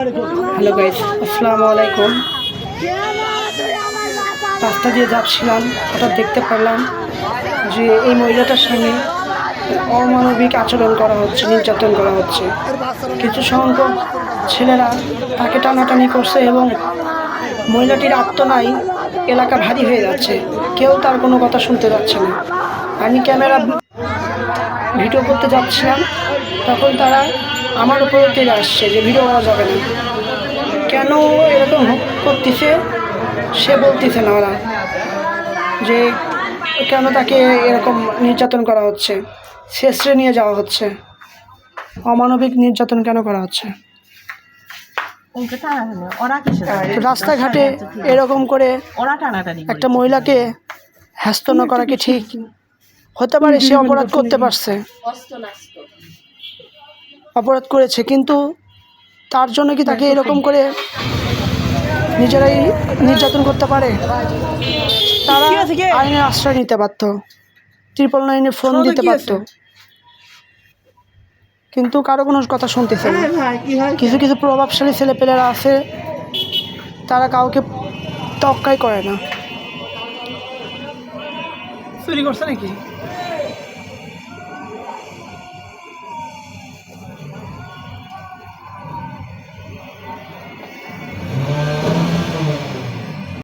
Hello guys, আসসালামু আলাইকুম। রাস্তা দিয়ে যাচ্ছিলাম, হঠাৎ দেখতে পারলাম যে এই মহিলাটার সঙ্গে অমানবিক আচরণ করা হচ্ছে, নির্যাতন করা হচ্ছে। কিছু সংখ্যক ছেলেরা তাকে টানাটানি করছে এবং মহিলাটির আত্মনায় এলাকা ভারী হয়ে যাচ্ছে। কেউ তার কোনো কথা শুনতে যাচ্ছে না। আমি ক্যামেরা ভিডিও করতে যাচ্ছিলাম, তখন তারা আমার উপরে তেড়ে আসছে যে ভিডিও করা যাবে না। কেন এরকম করতেছে সে বলতেছে না, ওরা যে কেন তাকে এরকম নির্যাতন করা হচ্ছে, শেষে নিয়ে যাওয়া হচ্ছে, অমানবিক নির্যাতন কেন করা হচ্ছে। রাস্তাঘাটে এরকম করে একটা মহিলাকে হেস্তন করা কি ঠিক হতে পারে? সে অপরাধ করতে পারছে, অপরাধ করেছে, কিন্তু তার জন্য কি তাকে এরকম করে নিজেরাই নির্যাতন করতে পারে? তারা আইনের আশ্রয় নিতে পারত, 999 ফোন দিতে পারত, কিন্তু কারো কোনো কথা শুনতেছে না। কিছু কিছু প্রভাবশালী ছেলেপেলেরা আছে, তারা কাউকে তক্কাই করে না। চুরি করছে নাকি?